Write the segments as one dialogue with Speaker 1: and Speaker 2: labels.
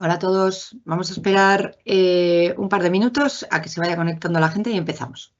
Speaker 1: Hola a todos, vamos a esperar un par de minutos a que se vaya conectando la gente y empezamos.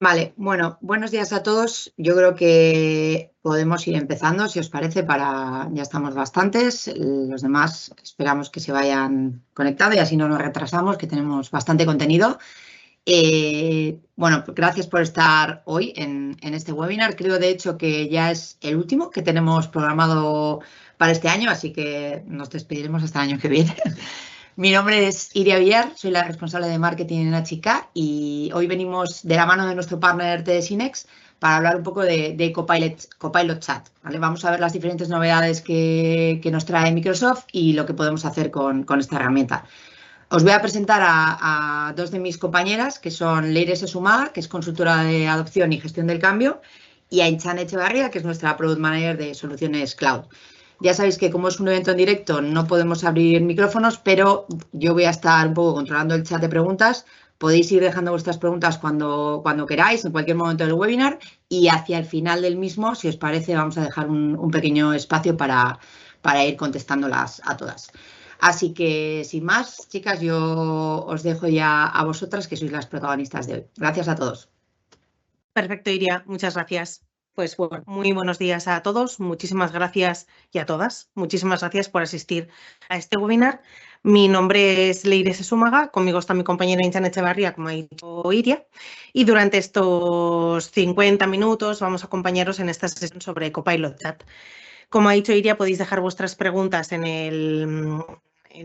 Speaker 1: Vale, bueno, buenos días a todos. Yo creo que podemos ir empezando, si os parece, ya estamos bastantes. Los demás esperamos que se vayan conectando y así no nos retrasamos, que tenemos bastante contenido. Bueno, gracias por estar hoy en este webinar. Creo, de hecho, que ya es el último que tenemos programado para este año, así que nos despediremos hasta el año que viene. Mi nombre es Iria Villar, soy la responsable de marketing en HK y hoy venimos de la mano de nuestro partner TDSINEX para hablar un poco de Copilot Chat. ¿Vale? Vamos a ver las diferentes novedades que nos trae Microsoft y lo que podemos hacer con esta herramienta. Os voy a presentar a dos de mis compañeras, que son Leire Sesumá, que es consultora de adopción y gestión del cambio, y a Inchane Echevarría, que es nuestra Product Manager de soluciones cloud. Ya sabéis que como es un evento en directo no podemos abrir micrófonos, pero yo voy a estar un poco controlando el chat de preguntas. Podéis ir dejando vuestras preguntas cuando queráis, en cualquier momento del webinar, y hacia el final del mismo, si os parece, vamos a dejar un pequeño espacio para ir contestándolas a todas. Así que, sin más, chicas, yo os dejo ya a vosotras, que sois las protagonistas de hoy. Gracias a todos.
Speaker 2: Perfecto, Iria, muchas gracias. Pues bueno, muy buenos días a todos, muchísimas gracias y a todas, muchísimas gracias por asistir a este webinar. Mi nombre es Leire Sesúmaga, conmigo está mi compañera Inchane Echevarría, como ha dicho Iria, y durante estos 50 minutos vamos a acompañaros en esta sesión sobre Copilot Chat. Como ha dicho Iria, podéis dejar vuestras preguntas en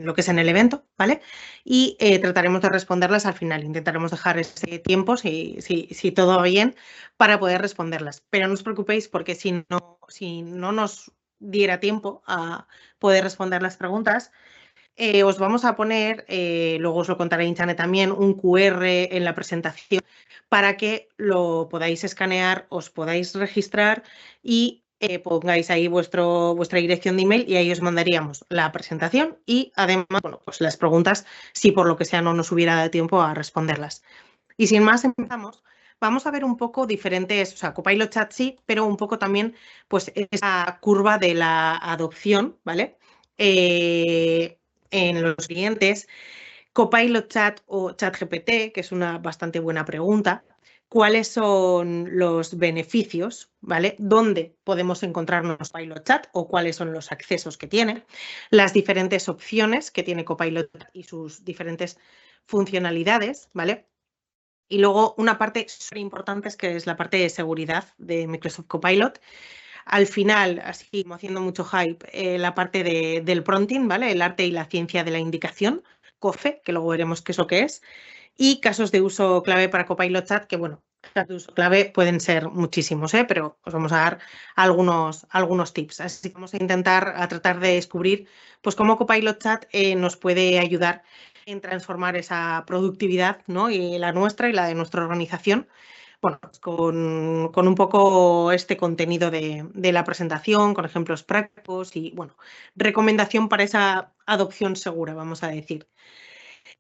Speaker 2: lo que es en el evento, ¿vale? Y trataremos de responderlas al final. Intentaremos dejar ese tiempo, si todo va bien, para poder responderlas. Pero no os preocupéis porque si no nos diera tiempo a poder responder las preguntas, os vamos a poner, luego os lo contaré Inchane también, un QR en la presentación para que lo podáis escanear, os podáis registrar y pongáis ahí vuestra dirección de email y ahí os mandaríamos la presentación y además, bueno, pues las preguntas, si por lo que sea no nos hubiera dado tiempo a responderlas. Y sin más, empezamos. Vamos a ver un poco diferentes, o sea, Copilot Chat sí, pero un poco también, pues, esa curva de la adopción, ¿vale? En los clientes, Copilot Chat o ChatGPT, que es una bastante buena pregunta. ¿Cuáles son los beneficios? ¿Vale? ¿Dónde podemos encontrarnos Copilot Chat o cuáles son los accesos que tiene? Las diferentes opciones que tiene Copilot y sus diferentes funcionalidades, ¿vale? Y luego una parte súper importante es que es la parte de seguridad de Microsoft Copilot. Al final, así como haciendo mucho hype, la parte del prompting, ¿vale? El arte y la ciencia de la indicación, COFE, que luego veremos qué es lo que es. Y casos de uso clave para Copilot Chat, que bueno, casos de uso clave pueden ser muchísimos, pero os vamos a dar algunos tips. Así que vamos a tratar de descubrir pues, cómo Copilot Chat nos puede ayudar en transformar esa productividad, ¿no? Y la nuestra y la de nuestra organización. Bueno, pues con un poco este contenido de la presentación, con ejemplos prácticos y, bueno, recomendación para esa adopción segura, vamos a decir.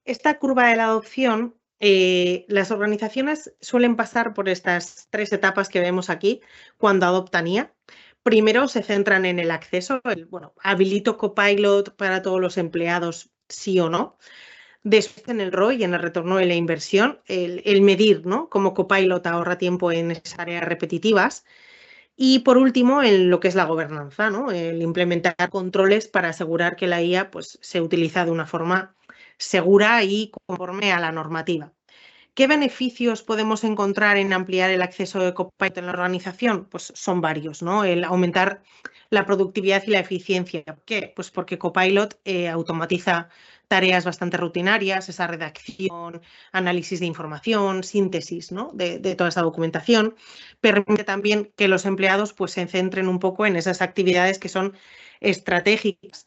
Speaker 2: Esta curva de la adopción, las organizaciones suelen pasar por estas 3 etapas que vemos aquí cuando adoptan IA. Primero se centran en el acceso, habilito Copilot para todos los empleados, sí o no. Después en el ROI y en el retorno de la inversión, el medir, ¿no?, cómo Copilot ahorra tiempo en esas áreas repetitivas. Y por último, en lo que es la gobernanza, ¿no?, el implementar controles para asegurar que la IA pues, se utiliza de una forma segura y conforme a la normativa. ¿Qué beneficios podemos encontrar en ampliar el acceso de Copilot en la organización? Pues son varios, ¿no? El aumentar la productividad y la eficiencia. ¿Por qué? Pues porque Copilot automatiza tareas bastante rutinarias, esa redacción, análisis de información, síntesis, ¿no?, de toda esa documentación. Permite también que los empleados pues, se centren un poco en esas actividades que son estratégicas.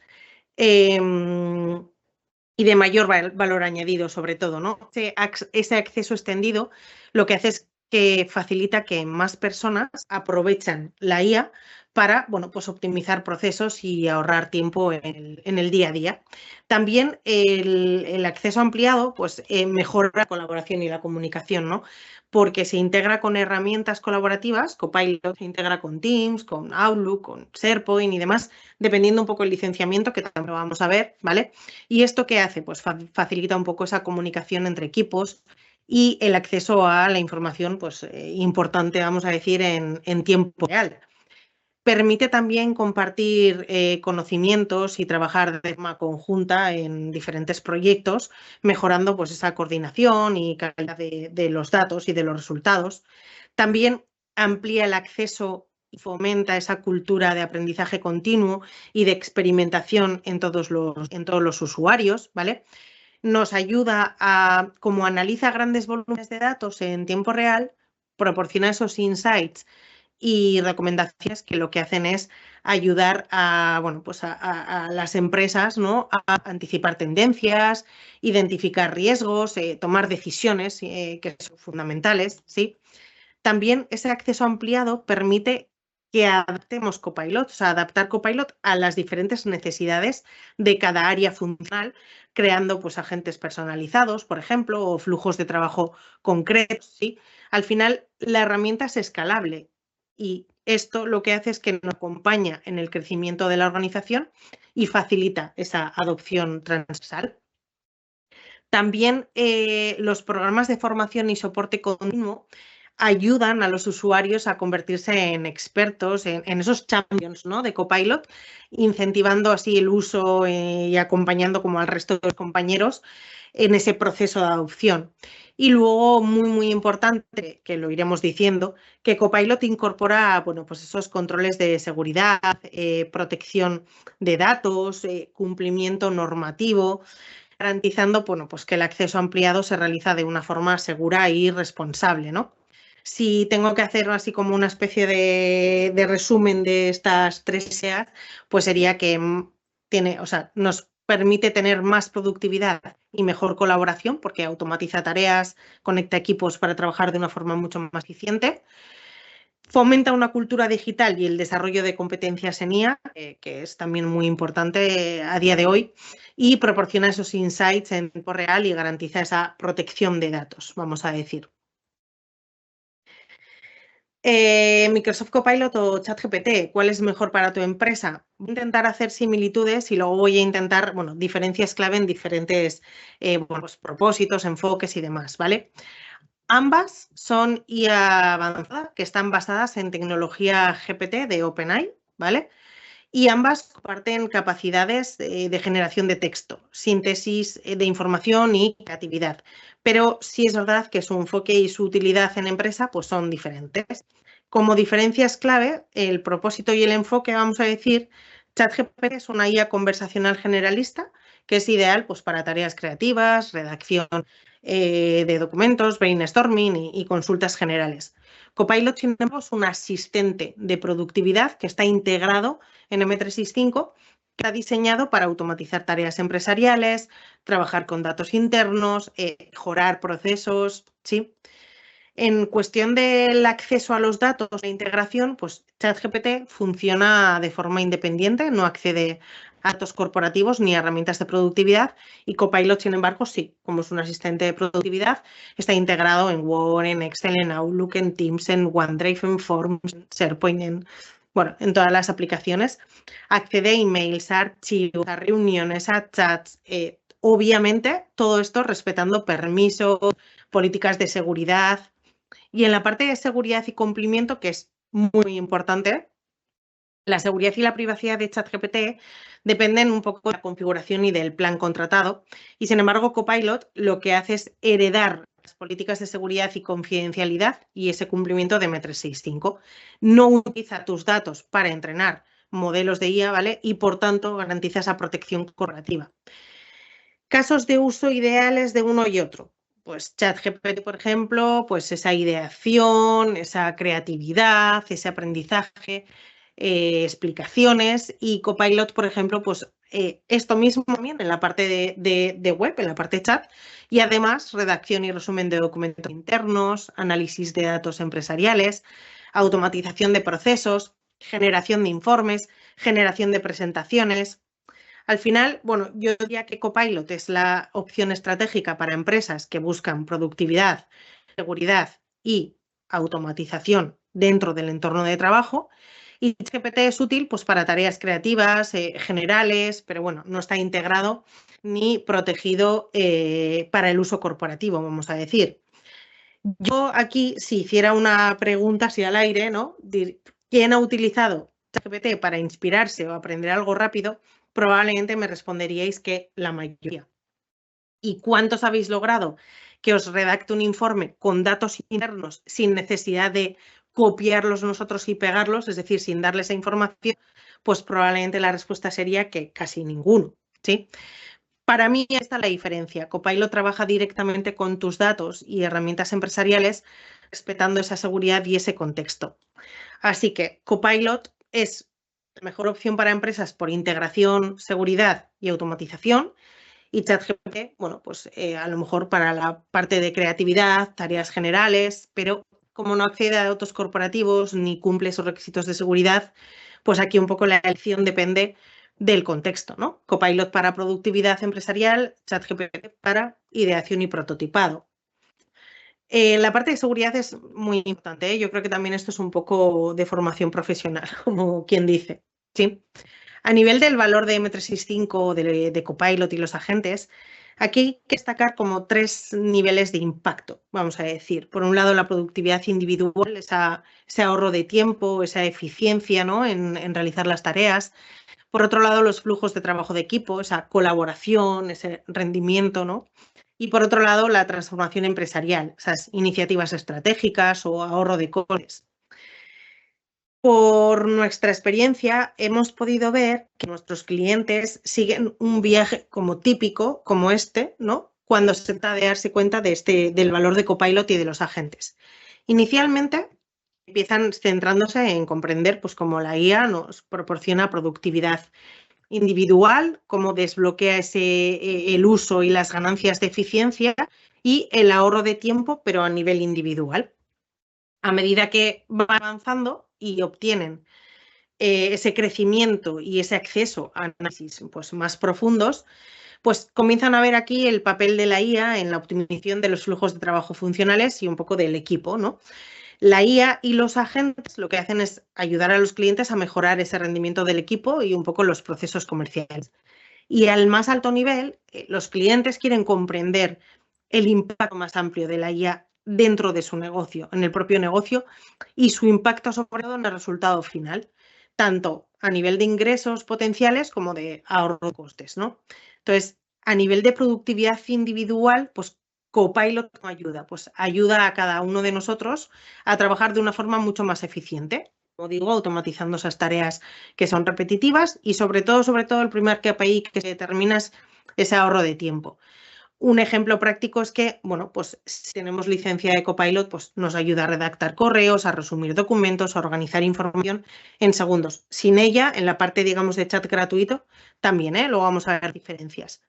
Speaker 2: Y de mayor valor añadido, sobre todo, ¿no? Ese acceso extendido lo que hace es que facilita que más personas aprovechen la IA para, bueno, pues optimizar procesos y ahorrar tiempo en el día a día. También el acceso ampliado pues, mejora la colaboración y la comunicación, ¿no?, porque se integra con herramientas colaborativas. Copilot se integra con Teams, con Outlook, con SharePoint y demás, dependiendo un poco el licenciamiento, que también lo vamos a ver, ¿vale? ¿Y esto qué hace? Pues facilita un poco esa comunicación entre equipos y el acceso a la información pues, importante, vamos a decir, en tiempo real. Permite también compartir conocimientos y trabajar de forma conjunta en diferentes proyectos, mejorando pues, esa coordinación y calidad de los datos y de los resultados. También amplía el acceso y fomenta esa cultura de aprendizaje continuo y de experimentación en todos los usuarios, ¿vale? Nos ayuda a, como analiza grandes volúmenes de datos en tiempo real, proporciona esos insights y recomendaciones que lo que hacen es ayudar a, bueno, pues a las empresas, ¿no?, a anticipar tendencias, identificar riesgos, tomar decisiones que son fundamentales, ¿sí? También ese acceso ampliado permite que adaptemos Copilot, o sea, adaptar Copilot a las diferentes necesidades de cada área funcional, creando pues, agentes personalizados, por ejemplo, o flujos de trabajo concretos, ¿sí? Al final, la herramienta es escalable y esto lo que hace es que nos acompaña en el crecimiento de la organización y facilita esa adopción transversal. También los programas de formación y soporte continuo ayudan a los usuarios a convertirse en expertos, en esos champions, ¿no?, de Copilot, incentivando así el uso y acompañando como al resto de los compañeros en ese proceso de adopción. Y luego, muy, muy importante, que lo iremos diciendo, que Copilot incorpora, bueno, pues esos controles de seguridad, protección de datos, cumplimiento normativo, garantizando, bueno, pues que el acceso ampliado se realiza de una forma segura y responsable, ¿no? Si tengo que hacer así como una especie de resumen de estas 3 SEAs, pues sería que nos permite tener más productividad y mejor colaboración, porque automatiza tareas, conecta equipos para trabajar de una forma mucho más eficiente. Fomenta una cultura digital y el desarrollo de competencias en IA, que es también muy importante a día de hoy, y proporciona esos insights en tiempo real y garantiza esa protección de datos, vamos a decir. Microsoft Copilot o ChatGPT, ¿cuál es mejor para tu empresa? Voy a intentar hacer similitudes y luego voy a intentar, bueno, diferencias clave en diferentes pues, propósitos, enfoques y demás, ¿vale? Ambas son IA avanzada, que están basadas en tecnología GPT de OpenAI, ¿vale? Y ambas comparten capacidades de generación de texto, síntesis de información y creatividad. Pero sí es verdad que su enfoque y su utilidad en empresa pues son diferentes. Como diferencias clave, el propósito y el enfoque, vamos a decir, ChatGPT es una IA conversacional generalista que es ideal pues, para tareas creativas, redacción de documentos, brainstorming y consultas generales. Copilot, sin embargo, es un asistente de productividad que está integrado en M365, que está diseñado para automatizar tareas empresariales, trabajar con datos internos, mejorar procesos, ¿sí? En cuestión del acceso a los datos e integración, pues ChatGPT funciona de forma independiente, no accede a datos corporativos ni a herramientas de productividad, y Copilot, sin embargo, sí, como es un asistente de productividad, está integrado en Word, en Excel, en Outlook, en Teams, en OneDrive, en Forms, en SharePoint, en todas las aplicaciones. Accede a emails, a archivos, a reuniones, a chats, obviamente todo esto respetando permisos, políticas de seguridad. Y en la parte de seguridad y cumplimiento, que es muy importante, la seguridad y la privacidad de ChatGPT dependen un poco de la configuración y del plan contratado. Y sin embargo, Copilot lo que hace es heredar las políticas de seguridad y confidencialidad y ese cumplimiento de M365. No utiliza tus datos para entrenar modelos de IA, ¿vale? Y por tanto garantiza esa protección corporativa. Casos de uso ideales de uno y otro. Pues ChatGPT, por ejemplo, pues esa ideación, esa creatividad, ese aprendizaje, explicaciones, y Copilot, por ejemplo, pues esto mismo también en la parte de web, en la parte chat, y además redacción y resumen de documentos internos, análisis de datos empresariales, automatización de procesos, generación de informes, generación de presentaciones. Al final, bueno, yo diría que Copilot es la opción estratégica para empresas que buscan productividad, seguridad y automatización dentro del entorno de trabajo. Y ChatGPT es útil pues, para tareas creativas, generales, pero bueno, no está integrado ni protegido para el uso corporativo, vamos a decir. Yo aquí, si hiciera una pregunta así al aire, ¿no? ¿Quién ha utilizado ChatGPT para inspirarse o aprender algo rápido? Probablemente me responderíais que la mayoría. ¿Y cuántos habéis logrado que os redacte un informe con datos internos sin necesidad de copiarlos nosotros y pegarlos, es decir, sin darle esa información? Pues probablemente la respuesta sería que casi ninguno, ¿sí? Para mí está la diferencia. Copilot trabaja directamente con tus datos y herramientas empresariales, respetando esa seguridad y ese contexto. Así que Copilot es la mejor opción para empresas por integración, seguridad y automatización. Y ChatGPT, bueno, pues a lo mejor para la parte de creatividad, tareas generales, pero como no accede a datos corporativos ni cumple esos requisitos de seguridad, pues aquí un poco la elección depende del contexto, ¿no? Copilot para productividad empresarial, ChatGPT para ideación y prototipado. La parte de seguridad es muy importante, ¿eh? Yo creo que también esto es un poco de formación profesional, como quien dice, ¿sí? A nivel del valor de M365, de Copilot y los agentes, aquí hay que destacar como 3 niveles de impacto, vamos a decir. Por un lado, la productividad individual, ese ahorro de tiempo, esa eficiencia, ¿no? en realizar las tareas. Por otro lado, los flujos de trabajo de equipo, esa colaboración, ese rendimiento, ¿no? Y por otro lado, la transformación empresarial, esas iniciativas estratégicas o ahorro de costes. Por nuestra experiencia, hemos podido ver que nuestros clientes siguen un viaje como típico, como este, ¿no? Cuando se trata de darse cuenta del valor de Copilot y de los agentes. Inicialmente, empiezan centrándose en comprender pues, cómo la IA nos proporciona productividad individual, cómo desbloquea el uso y las ganancias de eficiencia y el ahorro de tiempo, pero a nivel individual. A medida que van avanzando y obtienen ese crecimiento y ese acceso a análisis pues, más profundos, pues comienzan a ver aquí el papel de la IA en la optimización de los flujos de trabajo funcionales y un poco del equipo, ¿no? La IA y los agentes lo que hacen es ayudar a los clientes a mejorar ese rendimiento del equipo y un poco los procesos comerciales. Y al más alto nivel, los clientes quieren comprender el impacto más amplio de la IA dentro de su negocio, en el propio negocio, y su impacto sobre todo en el resultado final, tanto a nivel de ingresos potenciales como de ahorro de costes, ¿no? Entonces, a nivel de productividad individual, pues Copilot ayuda, pues ayuda a cada uno de nosotros a trabajar de una forma mucho más eficiente. Como digo, automatizando esas tareas que son repetitivas y sobre todo el primer KPI que se determina es ese ahorro de tiempo. Un ejemplo práctico es que, bueno, pues si tenemos licencia de Copilot, pues nos ayuda a redactar correos, a resumir documentos, a organizar información en segundos. Sin ella, en la parte, digamos, de chat gratuito, también, luego vamos a ver diferencias.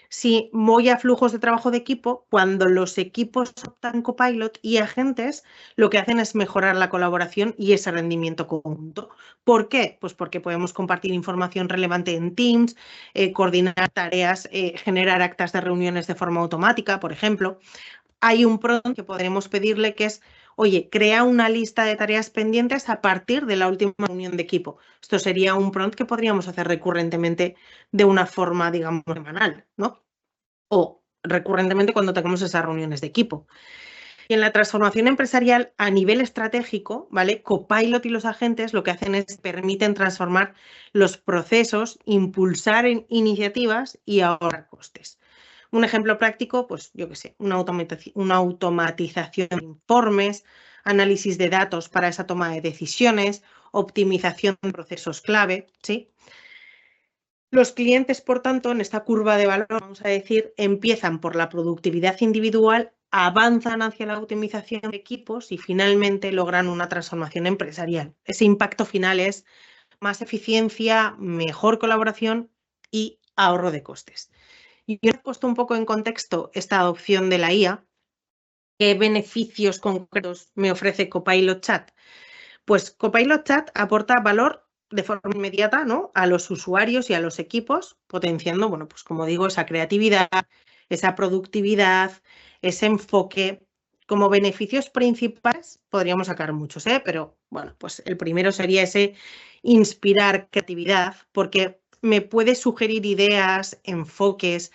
Speaker 2: Si voy a flujos de trabajo de equipo, cuando los equipos optan Copilot y agentes, lo que hacen es mejorar la colaboración y ese rendimiento conjunto. ¿Por qué? Pues porque podemos compartir información relevante en Teams, coordinar tareas, generar actas de reuniones de forma automática, por ejemplo. Hay un prompt que podremos pedirle que es, oye, crea una lista de tareas pendientes a partir de la última reunión de equipo. Esto sería un prompt que podríamos hacer recurrentemente de una forma, digamos, semanal, ¿no? O recurrentemente cuando tengamos esas reuniones de equipo. Y en la transformación empresarial a nivel estratégico, ¿vale? Copilot y los agentes lo que hacen es permiten transformar los procesos, impulsar iniciativas y ahorrar costes. Un ejemplo práctico, pues yo qué sé, una automatización de informes, análisis de datos para esa toma de decisiones, optimización de procesos clave, ¿sí? Los clientes, por tanto, en esta curva de valor, vamos a decir, empiezan por la productividad individual, avanzan hacia la optimización de equipos y finalmente logran una transformación empresarial. Ese impacto final es más eficiencia, mejor colaboración y ahorro de costes. Y yo he puesto un poco en contexto esta adopción de la IA. ¿Qué beneficios concretos me ofrece Copilot Chat? Pues Copilot Chat aporta valor de forma inmediata, ¿no?, a los usuarios y a los equipos, potenciando, bueno, pues como digo, esa creatividad, esa productividad, ese enfoque. Como beneficios principales podríamos sacar muchos, pero bueno, pues el primero sería ese inspirar creatividad, porque me puede sugerir ideas, enfoques,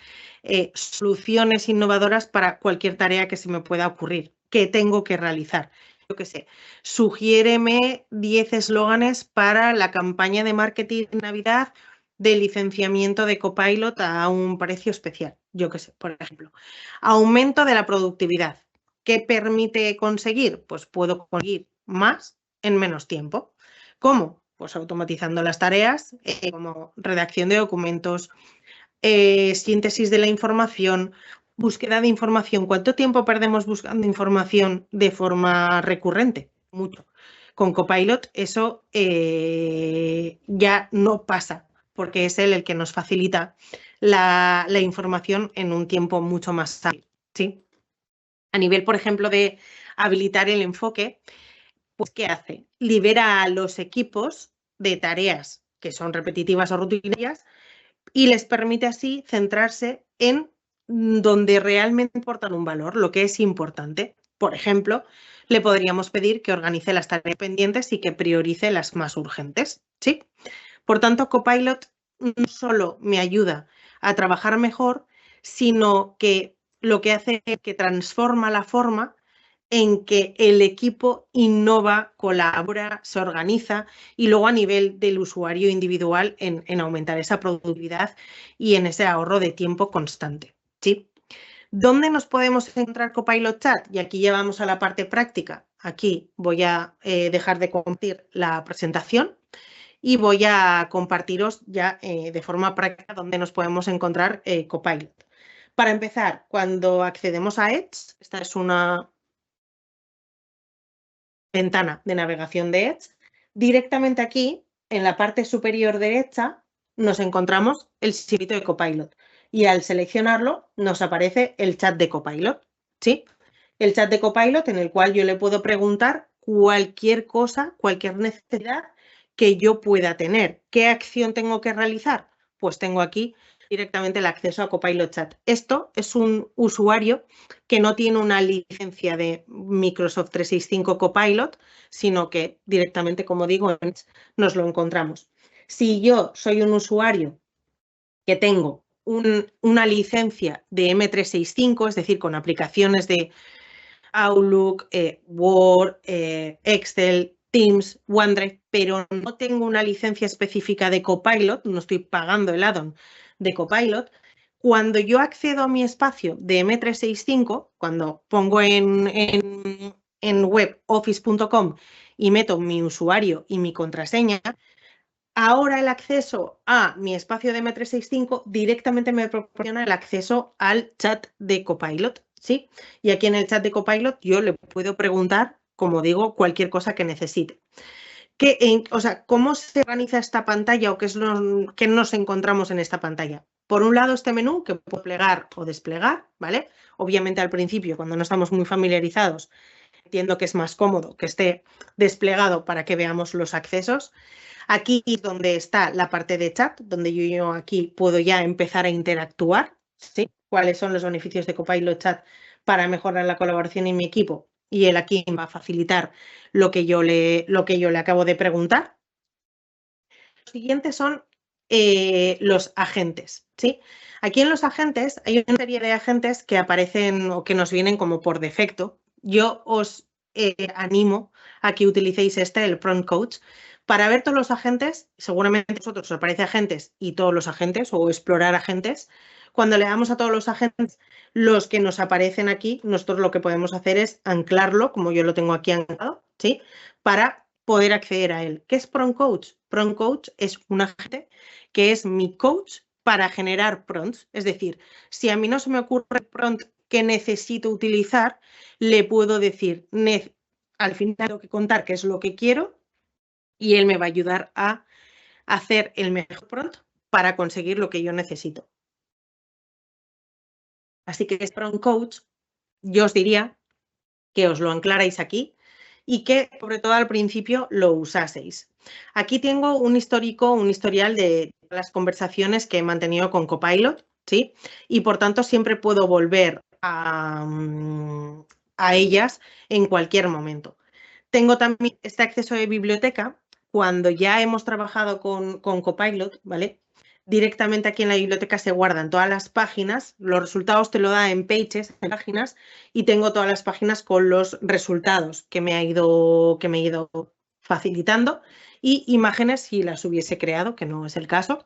Speaker 2: soluciones innovadoras para cualquier tarea que se me pueda ocurrir, que tengo que realizar. Yo qué sé, sugiéreme 10 eslóganes para la campaña de marketing de Navidad de licenciamiento de Copilot a un precio especial. Yo qué sé, por ejemplo. Aumento de la productividad. ¿Qué permite conseguir? Pues puedo conseguir más en menos tiempo. ¿Cómo? Pues automatizando las tareas, como redacción de documentos, síntesis de la información, búsqueda de información. ¿Cuánto tiempo perdemos buscando información de forma recurrente? Mucho. Con Copilot eso ya no pasa, porque es él el que nos facilita la información en un tiempo mucho más ágil, ¿sí? A nivel, por ejemplo, de habilitar el enfoque, pues ¿qué hace? Libera a los equipos de tareas que son repetitivas o rutinarias y les permite así centrarse en donde realmente importan un valor, lo que es importante. Por ejemplo, le podríamos pedir que organice las tareas pendientes y que priorice las más urgentes, ¿sí? Por tanto, Copilot no solo me ayuda a trabajar mejor, sino que lo que hace es que transforma la forma en que el equipo innova, colabora, se organiza y luego a nivel del usuario individual en aumentar esa productividad y en ese ahorro de tiempo constante, ¿sí? ¿Dónde nos podemos encontrar Copilot Chat? Y aquí ya vamos a la parte práctica. Aquí voy a dejar de compartir la presentación y voy a compartiros ya de forma práctica dónde nos podemos encontrar Copilot. Para empezar, cuando accedemos a Edge, esta es una ventana de navegación de Edge, directamente aquí, en la parte superior derecha, nos encontramos el sitio de Copilot. Y al seleccionarlo, nos aparece el chat de Copilot, ¿sí? El chat de Copilot en el cual yo le puedo preguntar cualquier cosa, cualquier necesidad que yo pueda tener. ¿Qué acción tengo que realizar? Pues tengo aquí directamente el acceso a Copilot Chat. Esto es un usuario que no tiene una licencia de Microsoft 365 Copilot, sino que directamente, como digo, nos lo encontramos. Si yo soy un usuario que tengo una licencia de M365, es decir, con aplicaciones de Outlook, Word, Excel, Teams, OneDrive, pero no tengo una licencia específica de Copilot, no estoy pagando el add-on de Copilot, cuando yo accedo a mi espacio de M365, cuando pongo en web office.com y meto mi usuario y mi contraseña, Ahora el acceso a mi espacio de M365 directamente me proporciona el acceso al chat de Copilot, ¿sí? Y aquí en el chat de Copilot yo le puedo preguntar, como digo, cualquier cosa que necesite. O sea, ¿cómo se organiza esta pantalla o qué nos encontramos en esta pantalla? Por un lado, este menú que puedo plegar o desplegar, ¿vale? Obviamente al principio, cuando no estamos muy familiarizados, entiendo que es más cómodo que esté desplegado para que veamos los accesos. Aquí es donde está la parte de chat, donde yo aquí puedo ya empezar a interactuar, ¿sí? ¿Cuáles son los beneficios de Copilot Chat para mejorar la colaboración en mi equipo? Y él aquí va a facilitar lo que yo le acabo de preguntar. Los siguientes son los agentes, ¿sí? Aquí en los agentes hay una serie de agentes que aparecen o que nos vienen como por defecto. Yo os animo a que utilicéis el Prompt Coach. Para ver todos los agentes, seguramente a vosotros os aparece agentes y todos los agentes o explorar agentes. Cuando le damos a todos los agentes, los que nos aparecen aquí, nosotros lo que podemos hacer es anclarlo, como yo lo tengo aquí anclado, ¿sí? Para poder acceder a él. ¿Qué es Prompt Coach? Prompt Coach es un agente que es mi coach para generar prompts. Es decir, si a mí no se me ocurre el prompt que necesito utilizar, le puedo decir, al final tengo que contar qué es lo que quiero y él me va a ayudar a hacer el mejor prompt para conseguir lo que yo necesito. Así que es Prompt Coach, yo os diría que os lo anclarais aquí y que, sobre todo al principio, lo usaseis. Aquí tengo un historial de las conversaciones que he mantenido con Copilot, ¿sí? Y por tanto siempre puedo volver a ellas en cualquier momento. Tengo también este acceso de biblioteca. Cuando ya hemos trabajado con Copilot, ¿vale? Directamente aquí en la biblioteca se guardan todas las páginas, los resultados te lo da en pages, en páginas, y tengo todas las páginas con los resultados que me ha ido facilitando y imágenes si las hubiese creado, que no es el caso.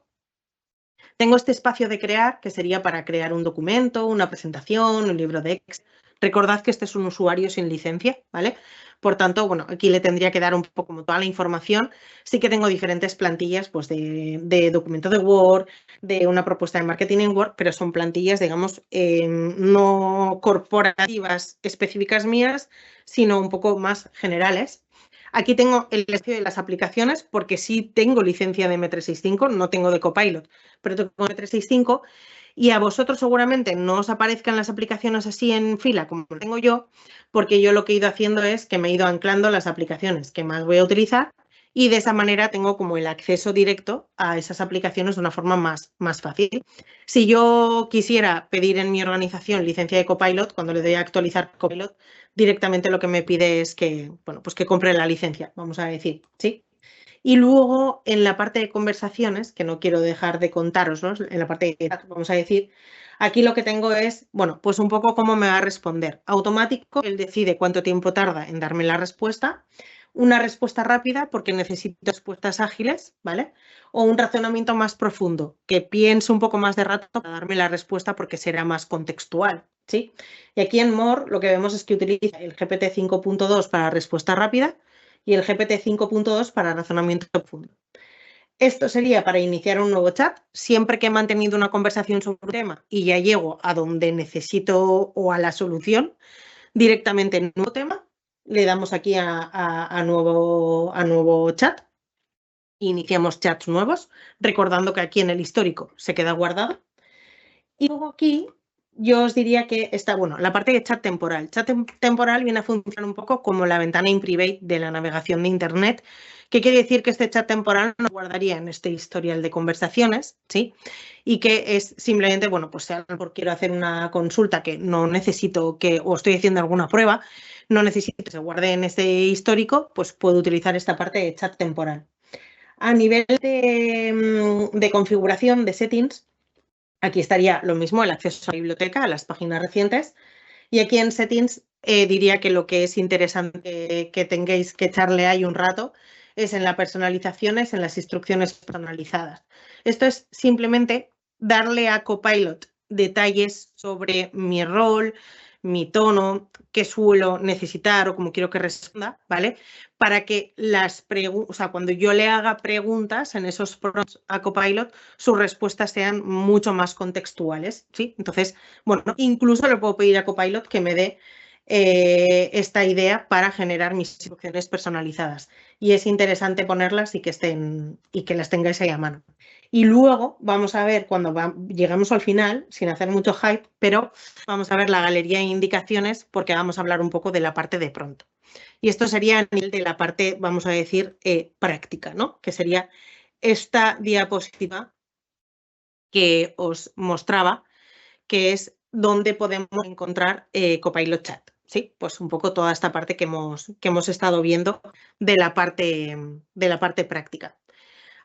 Speaker 2: Tengo este espacio de crear, que sería para crear un documento, una presentación, un libro de Excel. Recordad que este es un usuario sin licencia, ¿vale? Por tanto, bueno, aquí le tendría que dar un poco como toda la información. Sí que tengo diferentes plantillas, pues de documento de Word, de una propuesta de marketing en Word, pero son plantillas, digamos, no corporativas específicas mías, sino un poco más generales. Aquí tengo el espacio de las aplicaciones, porque sí tengo licencia de M365, no tengo de Copilot, pero tengo M365 y a vosotros seguramente no os aparezcan las aplicaciones así en fila como lo tengo yo, porque yo lo que he ido haciendo es que me he ido anclando las aplicaciones que más voy a utilizar y de esa manera tengo como el acceso directo a esas aplicaciones de una forma más fácil. Si yo quisiera pedir en mi organización licencia de Copilot, cuando le doy a actualizar Copilot, directamente lo que me pide es que, bueno, pues que compre la licencia, vamos a decir, ¿sí? Y luego en la parte de conversaciones, que no quiero dejar de contaros, ¿no? En la parte de chat, vamos a decir, aquí lo que tengo es, bueno, pues un poco cómo me va a responder. Automático, él decide cuánto tiempo tarda en darme la respuesta. Una respuesta rápida porque necesito respuestas ágiles, ¿vale? O un razonamiento más profundo, que piense un poco más de rato para darme la respuesta porque será más contextual, ¿sí? Y aquí en More lo que vemos es que utiliza el GPT 5.2 para respuesta rápida y el GPT 5.2 para razonamiento profundo. Esto sería para iniciar un nuevo chat, siempre que he mantenido una conversación sobre un tema y ya llego a donde necesito o a la solución, directamente en nuevo tema, le damos aquí a nuevo chat, iniciamos chats nuevos, recordando que aquí en el histórico se queda guardado. Y luego aquí yo os diría que está, bueno, la parte de chat temporal. Chat temporal viene a funcionar un poco como la ventana in private de la navegación de Internet, que quiere decir que este chat temporal no guardaría en este historial de conversaciones, ¿sí? Y que es simplemente, bueno, pues si a lo mejor quiero hacer una consulta que no necesito o estoy haciendo alguna prueba, no necesito que se guarde en este histórico, pues puedo utilizar esta parte de chat temporal. A nivel de configuración, de settings, aquí estaría lo mismo, el acceso a la biblioteca, a las páginas recientes. Y aquí en Settings diría que lo que es interesante que tengáis que echarle ahí un rato es en las personalizaciones, en las instrucciones personalizadas. Esto es simplemente darle a Copilot detalles sobre mi rol, mi tono, qué suelo necesitar o cómo quiero que responda, ¿vale? Para que cuando yo le haga preguntas en esos prompts a Copilot, sus respuestas sean mucho más contextuales, ¿sí? Entonces, bueno, incluso le puedo pedir a Copilot que me dé esta idea para generar mis instrucciones personalizadas. Y es interesante ponerlas y que las tengáis ahí a mano. Y luego vamos a ver cuando llegamos al final, sin hacer mucho hype, pero vamos a ver la galería de indicaciones porque vamos a hablar un poco de la parte de pronto. Y esto sería a nivel de la parte, vamos a decir, práctica, ¿no? Que sería esta diapositiva que os mostraba, que es donde podemos encontrar Copilot Chat. Sí, pues un poco toda esta parte que hemos estado viendo de la parte práctica.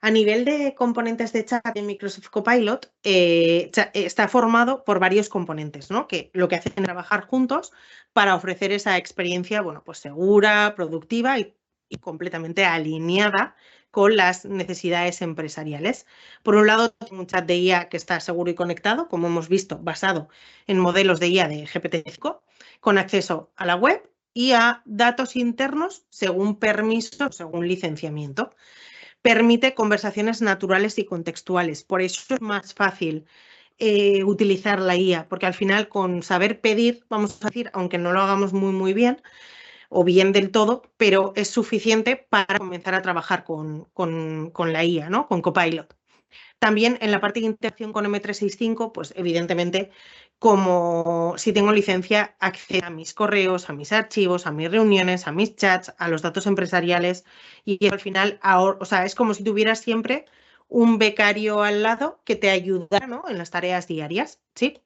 Speaker 2: A nivel de componentes de chat en Microsoft Copilot, está formado por varios componentes, ¿no? Que lo que hacen es trabajar juntos para ofrecer esa experiencia, bueno, pues segura, productiva y completamente alineada con las necesidades empresariales. Por un lado, tengo un chat de IA que está seguro y conectado, como hemos visto, basado en modelos de IA de GPT-5, con acceso a la web y a datos internos según permiso, según licenciamiento. Permite conversaciones naturales y contextuales. Por eso es más fácil utilizar la IA, porque al final con saber pedir, vamos a decir, aunque no lo hagamos muy bien o bien del todo, pero es suficiente para comenzar a trabajar con la IA, ¿no? Con Copilot. También en la parte de interacción con M365, pues evidentemente, como si tengo licencia, accedo a mis correos, a mis archivos, a mis reuniones, a mis chats, a los datos empresariales y al final, o sea, es como si tuvieras siempre un becario al lado que te ayuda, ¿no? En las tareas diarias, ¿sí?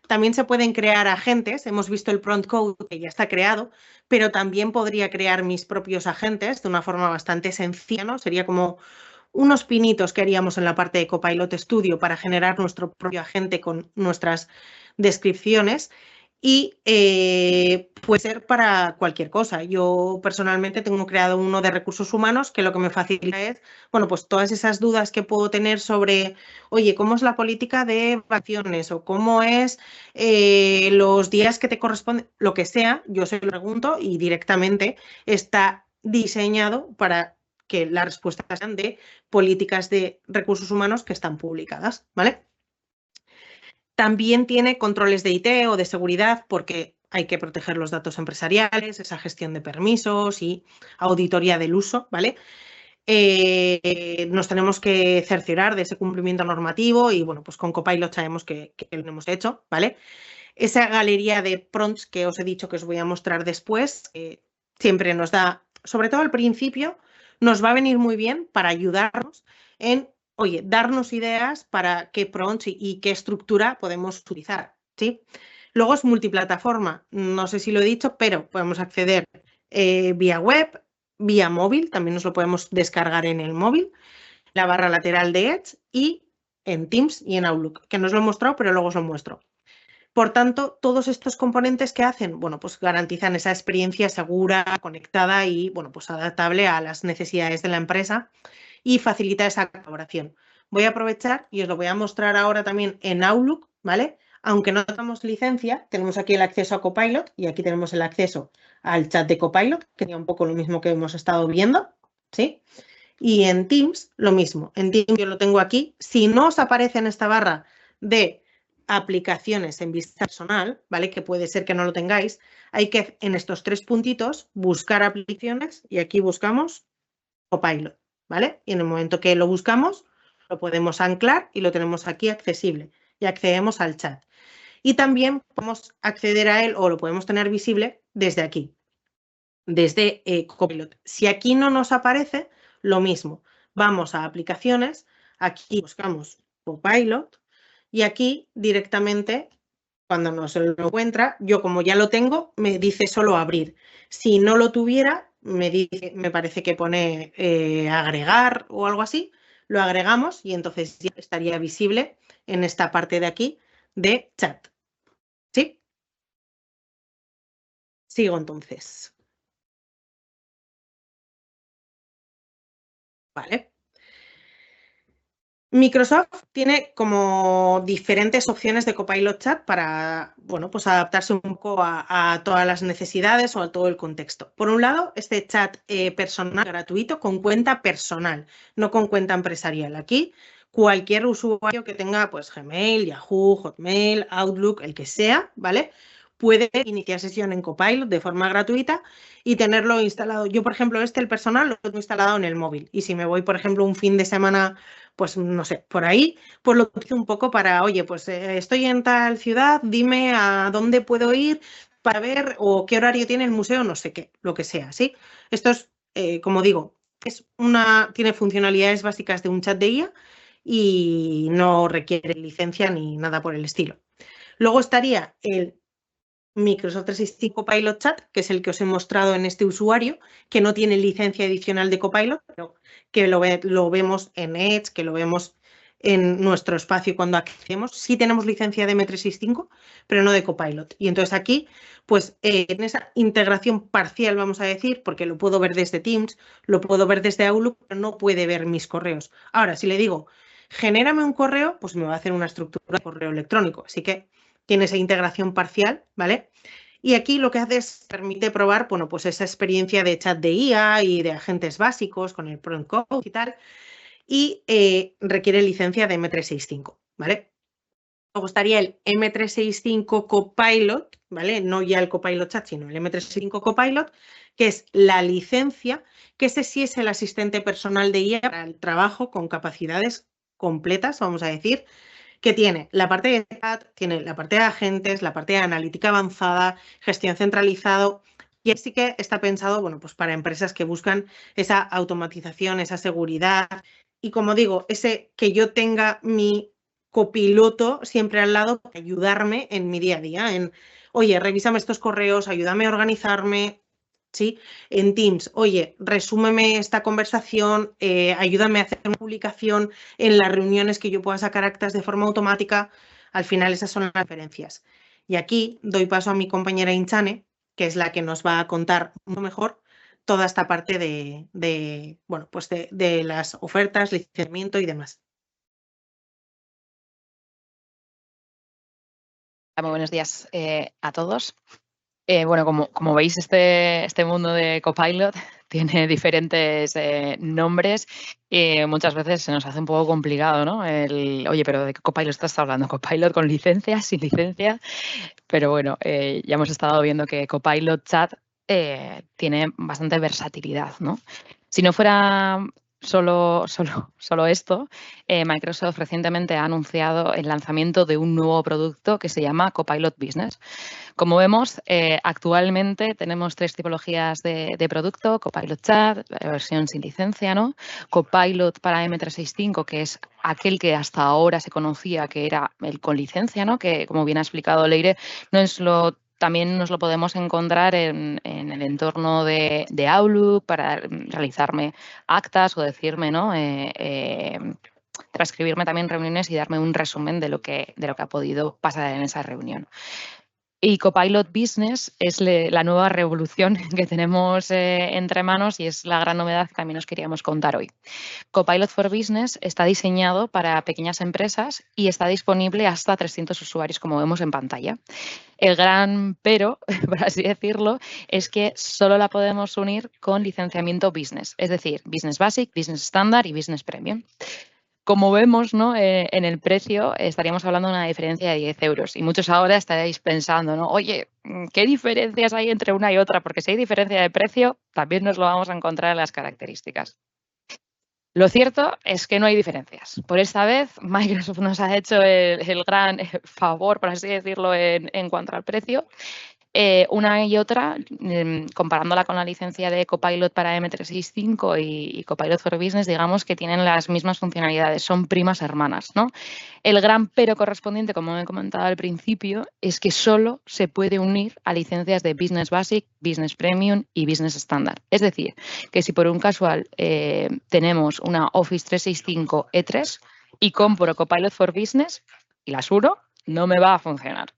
Speaker 2: También se pueden crear agentes, hemos visto el prompt code que ya está creado, pero también podría crear mis propios agentes de una forma bastante sencilla, ¿no? Sería como unos pinitos que haríamos en la parte de Copilot Studio para generar nuestro propio agente con nuestras descripciones y puede ser para cualquier cosa. Yo personalmente tengo creado uno de recursos humanos que lo que me facilita es, bueno, pues todas esas dudas que puedo tener sobre, oye, ¿cómo es la política de vacaciones? O cómo es los días que te corresponden, lo que sea, yo se lo pregunto y directamente está diseñado para que las respuestas sean de políticas de recursos humanos que están publicadas, ¿vale? También tiene controles de IT o de seguridad porque hay que proteger los datos empresariales, esa gestión de permisos y auditoría del uso, ¿vale? Nos tenemos que cerciorar de ese cumplimiento normativo y, bueno, pues con Copilot sabemos que lo hemos hecho, ¿vale? Esa galería de prompts que os he dicho que os voy a mostrar después, siempre nos da, sobre todo al principio, nos va a venir muy bien para ayudarnos en, oye, darnos ideas para qué prompts y qué estructura podemos utilizar, ¿sí? Luego es multiplataforma, no sé si lo he dicho, pero podemos acceder vía web, vía móvil, también nos lo podemos descargar en el móvil, la barra lateral de Edge y en Teams y en Outlook, que no os lo he mostrado, pero luego os lo muestro. Por tanto, todos estos componentes que hacen, bueno, pues garantizan esa experiencia segura, conectada y, bueno, pues adaptable a las necesidades de la empresa y facilita esa colaboración. Voy a aprovechar y os lo voy a mostrar ahora también en Outlook, ¿vale? Aunque no tengamos licencia, tenemos aquí el acceso a Copilot y aquí tenemos el acceso al chat de Copilot, que sería un poco lo mismo que hemos estado viendo, ¿sí? Y en Teams, lo mismo. En Teams yo lo tengo aquí. Si no os aparece en esta barra de aplicaciones en vista personal, ¿vale? Que puede ser que no lo tengáis, hay que en estos tres puntitos buscar aplicaciones y aquí buscamos Copilot, ¿vale? Y en el momento que lo buscamos, lo podemos anclar y lo tenemos aquí accesible y accedemos al chat. Y también podemos acceder a él o lo podemos tener visible desde aquí, desde Copilot. Si aquí no nos aparece, lo mismo. Vamos a aplicaciones, aquí buscamos Copilot y aquí directamente, cuando nos lo encuentra, yo como ya lo tengo, me dice solo abrir. Si no lo tuviera, me parece que pone agregar o algo así, lo agregamos y entonces ya estaría visible en esta parte de aquí de chat. ¿Sí? Sigo entonces. Vale. Microsoft tiene como diferentes opciones de Copilot Chat para, bueno, pues adaptarse un poco a todas las necesidades o a todo el contexto. Por un lado, este chat personal gratuito con cuenta personal, no con cuenta empresarial. Aquí, cualquier usuario que tenga pues Gmail, Yahoo, Hotmail, Outlook, el que sea, ¿vale? Puede iniciar sesión en Copilot de forma gratuita y tenerlo instalado. Yo, por ejemplo, el personal lo tengo instalado en el móvil. Y si me voy, por ejemplo, un fin de semana, pues no sé, por ahí, pues lo utilizo un poco para, oye, pues estoy en tal ciudad, dime a dónde puedo ir para ver o qué horario tiene el museo, no sé qué, lo que sea, ¿sí? Esto es, como digo, tiene funcionalidades básicas de un chat de IA y no requiere licencia ni nada por el estilo. Luego estaría el Microsoft 365 Copilot Chat, que es el que os he mostrado en este usuario, que no tiene licencia adicional de Copilot, pero que lo vemos en Edge, que lo vemos en nuestro espacio cuando accedemos. Sí tenemos licencia de M365, pero no de Copilot. Y entonces aquí, pues en esa integración parcial, vamos a decir, porque lo puedo ver desde Teams, lo puedo ver desde Outlook, pero no puede ver mis correos. Ahora, si le digo, genérame un correo, pues me va a hacer una estructura de correo electrónico. Así que tiene esa integración parcial, ¿vale? Y aquí lo que hace es permite probar, bueno, pues esa experiencia de chat de IA y de agentes básicos con el prompt code y tal, y requiere licencia de M365, ¿vale? Luego estaría el M365 Copilot, ¿vale? No ya el Copilot Chat, sino el M365 Copilot, que es la licencia, que ese sí es el asistente personal de IA para el trabajo con capacidades completas, vamos a decir, que tiene la parte de chat, tiene la parte de agentes, la parte de analítica avanzada, gestión centralizado, y sí que está pensado, bueno, pues para empresas que buscan esa automatización, esa seguridad, y como digo, ese que yo tenga mi copiloto siempre al lado para ayudarme en mi día a día, en, oye, revísame estos correos, ayúdame a organizarme, ¿sí? En Teams, oye, resúmeme esta conversación, ayúdame a hacer una publicación en las reuniones que yo pueda sacar actas de forma automática. Al final esas son las diferencias. Y aquí doy paso a mi compañera Inchane, que es la que nos va a contar mucho mejor toda esta parte bueno, pues de las ofertas, licenciamiento y demás.
Speaker 3: Muy buenos días a todos. Bueno, como veis, este mundo de Copilot tiene diferentes nombres y muchas veces se nos hace un poco complicado, ¿no? Oye, pero ¿de qué Copilot estás hablando? ¿Copilot con licencia, sin licencia? Pero bueno, ya hemos estado viendo que Copilot Chat tiene bastante versatilidad, ¿no? Si no fuera solo esto, Microsoft recientemente ha anunciado el lanzamiento de un nuevo producto que se llama Copilot Business. Como vemos, actualmente tenemos tres tipologías de producto: Copilot Chat, la versión sin licencia, ¿no? Copilot para M365, que es aquel que hasta ahora se conocía que era el con licencia, ¿no? Que, como bien ha explicado Leire, también nos lo podemos encontrar en el entorno de Outlook para realizarme actas o decirme, ¿no? Transcribirme también reuniones y darme un resumen de lo que ha podido pasar en esa reunión. Y Copilot Business es la nueva revolución que tenemos entre manos y es la gran novedad que también os queríamos contar hoy. Copilot for Business está diseñado para pequeñas empresas y está disponible hasta 300 usuarios, como vemos en pantalla. El gran pero, por así decirlo, es que solo la podemos unir con licenciamiento Business, es decir, Business Basic, Business Standard y Business Premium. Como vemos, ¿no? En el precio estaríamos hablando de una diferencia de 10 euros y muchos ahora estaréis pensando, ¿no? Oye, ¿qué diferencias hay entre una y otra? Porque si hay diferencia de precio, también nos lo vamos a encontrar en las características. Lo cierto es que no hay diferencias. Por esta vez, Microsoft nos ha hecho el gran favor, por así decirlo, en cuanto al precio. Una y otra, comparándola con la licencia de Copilot para M365 y Copilot for Business, digamos que tienen las mismas funcionalidades, son primas hermanas, ¿no? El gran pero correspondiente, como he comentado al principio, es que solo se puede unir a licencias de Business Basic, Business Premium y Business Standard. Es decir, que si por un casual tenemos una Office 365 E3 y compro Copilot for Business y las uno, no me va a funcionar.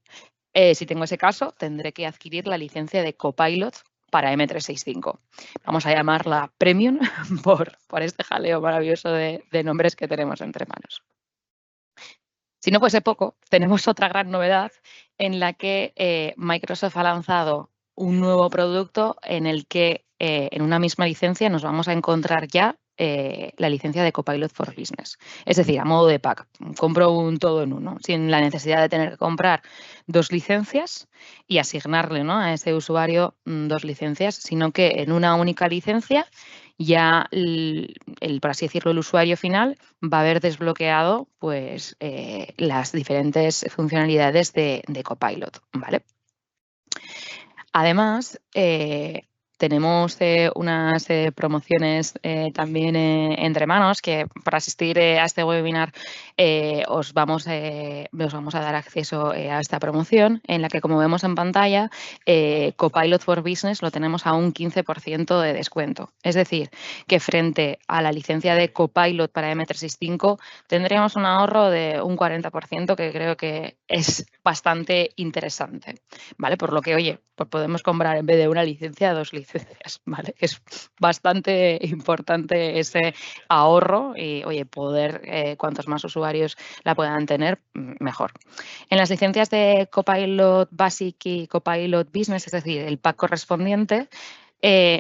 Speaker 3: Si tengo ese caso, tendré que adquirir la licencia de Copilot para M365. Vamos a llamarla Premium por este jaleo maravilloso de nombres que tenemos entre manos. Si no fuese poco, tenemos otra gran novedad en la que Microsoft ha lanzado un nuevo producto en el que en una misma licencia nos vamos a encontrar ya la licencia de Copilot for Business. Es decir, a modo de pack, compro un todo en uno, sin la necesidad de tener que comprar 2 licencias y asignarle, ¿no?, a ese usuario 2 licencias, sino que en una única licencia ya por así decirlo, el usuario final va a haber desbloqueado pues, las diferentes funcionalidades de Copilot, ¿vale? Además, tenemos unas promociones también entre manos que para asistir a este webinar os vamos a dar acceso a esta promoción en la que, como vemos en pantalla, Copilot for Business lo tenemos a un 15% de descuento. Es decir, que frente a la licencia de Copilot para M365 tendríamos un ahorro de un 40% que creo que es bastante interesante, ¿vale? Por lo que, oye, pues podemos comprar en vez de una licencia 2 licencias, ¿vale? Es bastante importante ese ahorro y, oye, poder, cuantos más usuarios la puedan tener, mejor. En las licencias de Copilot Basic y Copilot Business, es decir, el pack correspondiente,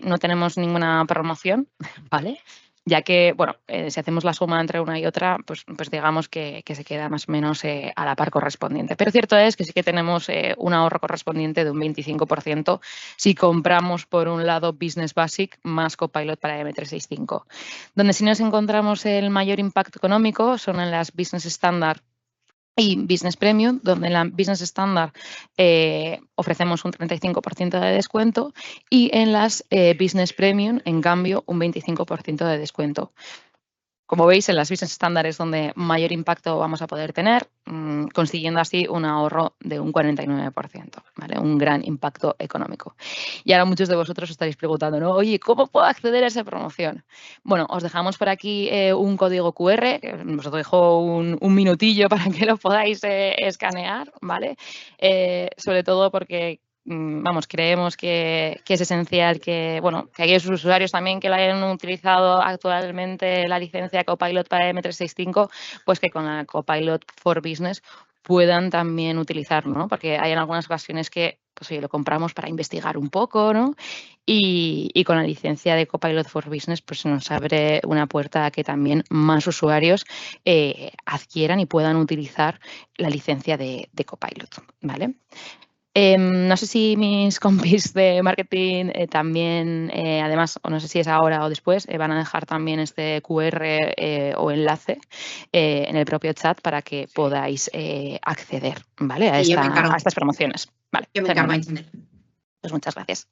Speaker 3: no tenemos ninguna promoción, ¿vale? Ya que, bueno, si hacemos la suma entre una y otra, pues digamos que se queda más o menos a la par correspondiente. Pero cierto es que sí que tenemos un ahorro correspondiente de un 25% si compramos, por un lado, Business Basic más Copilot para M365. Donde sí nos encontramos el mayor impacto económico son en las Business Standard y Business Premium, donde en la Business Standard ofrecemos un 35% de descuento y en las Business Premium, en cambio, un 25% de descuento. Como veis, en las Business Standard es donde mayor impacto vamos a poder tener, consiguiendo así un ahorro de un 49%, ¿vale? Un gran impacto económico. Y ahora muchos de vosotros os estaréis preguntando, ¿no? Oye, ¿cómo puedo acceder a esa promoción? Bueno, os dejamos por aquí un código QR, os dejo un minutillo para que lo podáis escanear, ¿vale? Sobre todo porque vamos, creemos que es esencial que, bueno, que aquellos usuarios también que la hayan utilizado actualmente la licencia Copilot para M365, pues que con la Copilot for Business puedan también utilizarlo, ¿no? Porque hay en algunas ocasiones que, pues oye, lo compramos para investigar un poco, ¿no? Y con la licencia de Copilot for Business, pues nos abre una puerta a que también más usuarios adquieran y puedan utilizar la licencia de Copilot, ¿vale? No sé si mis compis de marketing también, además, o no sé si es ahora o después, van a dejar también este QR o enlace en el propio chat para que podáis acceder, ¿vale? A estas promociones. Vale,
Speaker 1: yo me encargo.
Speaker 3: Pues muchas gracias.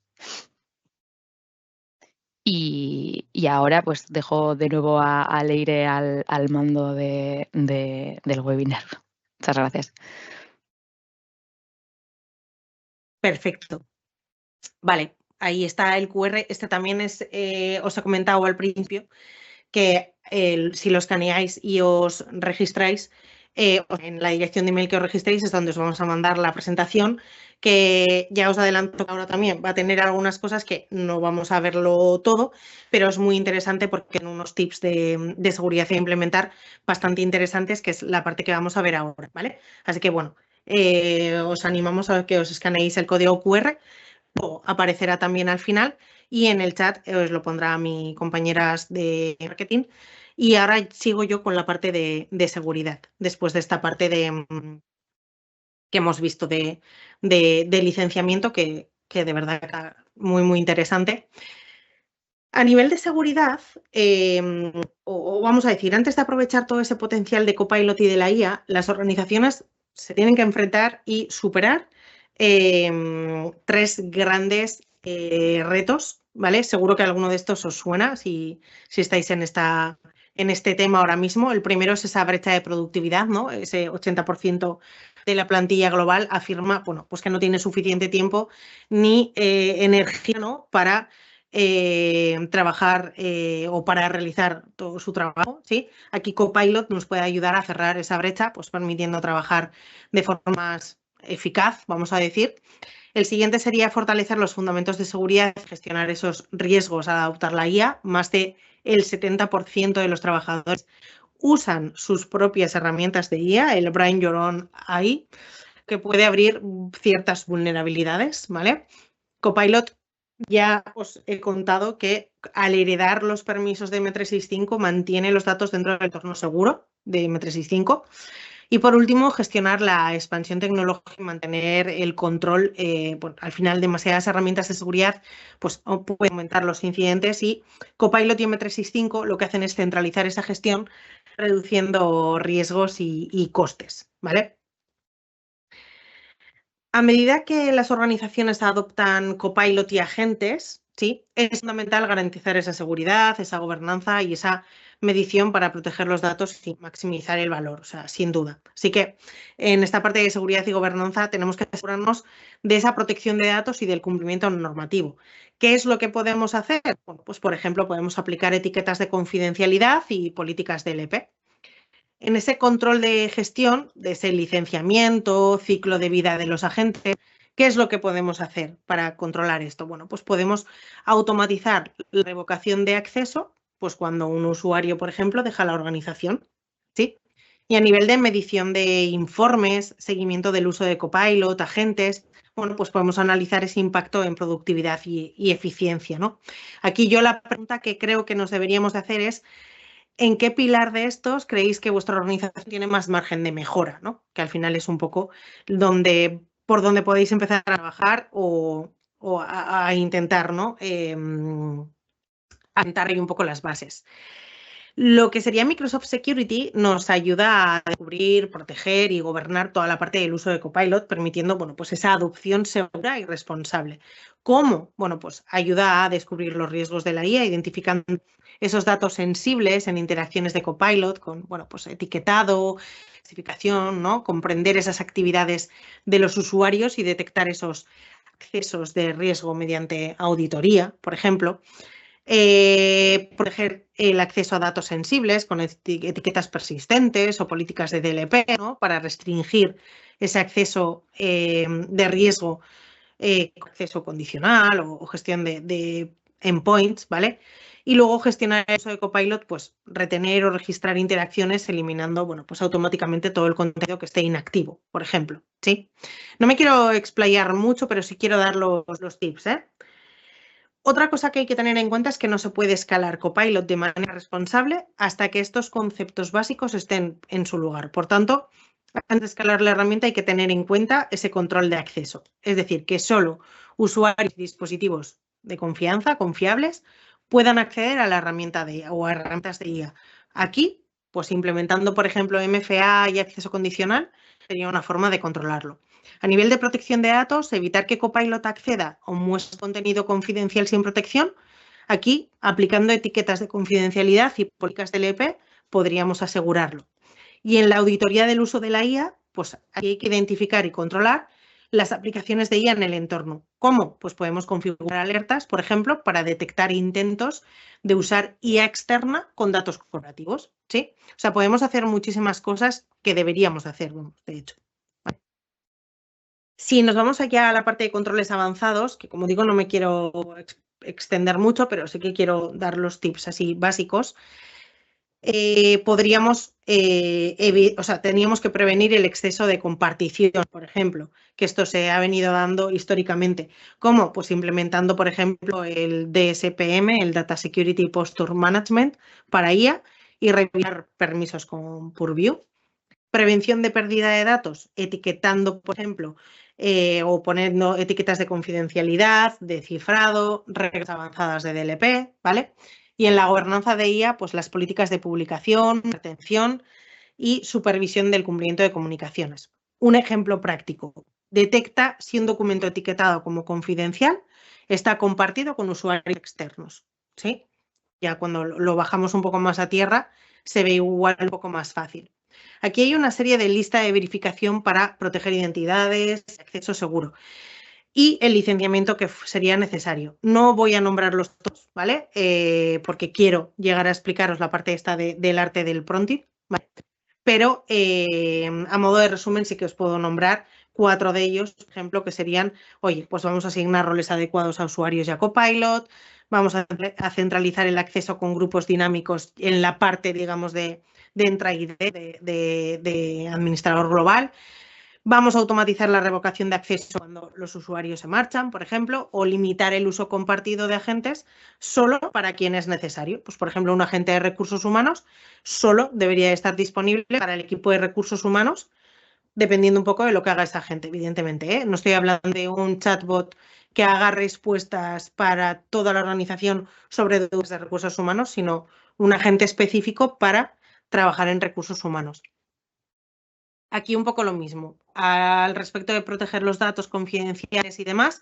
Speaker 3: Y ahora pues dejo de nuevo a Leire al mando del webinar. Muchas gracias.
Speaker 2: Perfecto. Vale, ahí está el QR. Este también es, os he comentado al principio, que si lo escaneáis y os registráis, en la dirección de email que os registréis es donde os vamos a mandar la presentación, que ya os adelanto que ahora también va a tener algunas cosas que no vamos a verlo todo, pero es muy interesante porque tiene unos tips de seguridad a implementar bastante interesantes, que es la parte que vamos a ver ahora, ¿vale? Así que, bueno, os animamos a que os escaneéis el código QR, o aparecerá también al final, y en el chat os lo pondrá mi compañeras de marketing. Y ahora sigo yo con la parte de seguridad, después de esta parte que hemos visto de licenciamiento, que de verdad está muy, muy interesante. A nivel de seguridad, o vamos a decir, antes de aprovechar todo ese potencial de Copilot y de la IA, las organizaciones se tienen que enfrentar y superar 3 grandes retos, ¿vale? Seguro que alguno de estos os suena si estáis en este tema ahora mismo. El primero es esa brecha de productividad, ¿no? Ese 80% de la plantilla global afirma, bueno, pues que no tiene suficiente tiempo ni energía, ¿no?, para trabajar o para realizar todo su trabajo, ¿sí? Aquí Copilot nos puede ayudar a cerrar esa brecha, pues permitiendo trabajar de forma más eficaz, vamos a decir. El siguiente sería fortalecer los fundamentos de seguridad y gestionar esos riesgos al adoptar la IA. Más del 70% de los trabajadores usan sus propias herramientas de IA, el Bring Your Own AI, que puede abrir ciertas vulnerabilidades, ¿vale? Copilot, ya os he contado que al heredar los permisos de M365 mantiene los datos dentro del entorno seguro de M365. Y por último, gestionar la expansión tecnológica y mantener el control. Bueno, al final, demasiadas herramientas de seguridad pues, pueden aumentar los incidentes y Copilot y M365 lo que hacen es centralizar esa gestión, reduciendo riesgos y costes, ¿vale? A medida que las organizaciones adoptan Copilot y agentes, ¿sí?, es fundamental garantizar esa seguridad, esa gobernanza y esa medición para proteger los datos y maximizar el valor, o sea, sin duda. Así que en esta parte de seguridad y gobernanza tenemos que asegurarnos de esa protección de datos y del cumplimiento normativo. ¿Qué es lo que podemos hacer? Bueno, pues, por ejemplo, podemos aplicar etiquetas de confidencialidad y políticas de DLP. En ese control de gestión, de ese licenciamiento, ciclo de vida de los agentes, ¿qué es lo que podemos hacer para controlar esto? Bueno, pues podemos automatizar la revocación de acceso, pues cuando un usuario, por ejemplo, deja la organización, ¿sí? Y a nivel de medición de informes, seguimiento del uso de Copilot, agentes, bueno, pues podemos analizar ese impacto en productividad y eficiencia, ¿no? Aquí yo la pregunta que creo que nos deberíamos de hacer es ¿en qué pilar de estos creéis que vuestra organización tiene más margen de mejora, ¿no? Que al final es un poco por donde podéis empezar a trabajar o a intentar, ¿no? Asentar ahí un poco las bases. Lo que sería Microsoft Security nos ayuda a descubrir, proteger y gobernar toda la parte del uso de Copilot, permitiendo, bueno, pues esa adopción segura y responsable. ¿Cómo? Bueno, pues ayuda a descubrir los riesgos de la IA, identificando esos datos sensibles en interacciones de Copilot con, bueno, pues etiquetado, clasificación, ¿no? Comprender esas actividades de los usuarios y detectar esos accesos de riesgo mediante auditoría, por ejemplo. Proteger el acceso a datos sensibles con etiquetas persistentes o políticas de DLP, ¿no? Para restringir ese acceso de riesgo, acceso condicional o gestión de endpoints, ¿vale? Y luego gestionar el uso de Copilot, pues retener o registrar interacciones eliminando, bueno, pues automáticamente todo el contenido que esté inactivo, por ejemplo, ¿sí? No me quiero explayar mucho, pero sí quiero dar los tips, ¿eh? Otra cosa que hay que tener en cuenta es que no se puede escalar Copilot de manera responsable hasta que estos conceptos básicos estén en su lugar. Por tanto, antes de escalar la herramienta hay que tener en cuenta ese control de acceso. Es decir, que solo usuarios y dispositivos de confianza, confiables, puedan acceder a la herramienta de IA o a herramientas de IA. Aquí, pues implementando, por ejemplo, MFA y acceso condicional, sería una forma de controlarlo. A nivel de protección de datos, evitar que Copilot acceda o muestre contenido confidencial sin protección. Aquí, aplicando etiquetas de confidencialidad y políticas de DLP, podríamos asegurarlo. Y en la auditoría del uso de la IA, pues aquí hay que identificar y controlar las aplicaciones de IA en el entorno. ¿Cómo? Pues podemos configurar alertas, por ejemplo, para detectar intentos de usar IA externa con datos corporativos, ¿sí? O sea, podemos hacer muchísimas cosas que deberíamos hacer, de hecho. Si nos vamos allá a la parte de controles avanzados, que como digo no me quiero extender mucho, pero sí que quiero dar los tips así básicos, podríamos, teníamos que prevenir el exceso de compartición, por ejemplo, que esto se ha venido dando históricamente. ¿Cómo? Pues implementando, por ejemplo, el DSPM, el Data Security Posture Management para IA y revisar permisos con Purview. Prevención de pérdida de datos, etiquetando, por ejemplo, o poniendo etiquetas de confidencialidad, de cifrado, reglas avanzadas de DLP, ¿vale? Y en la gobernanza de IA, pues las políticas de publicación, retención y supervisión del cumplimiento de comunicaciones. Un ejemplo práctico. Detecta si un documento etiquetado como confidencial está compartido con usuarios externos, ¿sí? Ya cuando lo bajamos un poco más a tierra, se ve igual un poco más fácil. Aquí hay una serie de lista de verificación para proteger identidades, acceso seguro y el licenciamiento que sería necesario. No voy a nombrarlos todos, ¿vale? Porque quiero llegar a explicaros la parte esta del arte del prompting, ¿vale? Pero a modo de resumen sí que os puedo nombrar 4 de ellos, por ejemplo, que serían, oye, pues vamos a asignar roles adecuados a usuarios y a Copilot, vamos a centralizar el acceso con grupos dinámicos en la parte, digamos, de entrada y de administrador global. Vamos a automatizar la revocación de acceso cuando los usuarios se marchan, por ejemplo, o limitar el uso compartido de agentes solo para quien es necesario. Pues, por ejemplo, un agente de recursos humanos solo debería estar disponible para el equipo de recursos humanos, dependiendo un poco de lo que haga esa gente, evidentemente, ¿eh? No estoy hablando de un chatbot que haga respuestas para toda la organización sobre dudas de recursos humanos, sino un agente específico para trabajar en recursos humanos. Aquí un poco lo mismo. Al respecto de proteger los datos confidenciales y demás,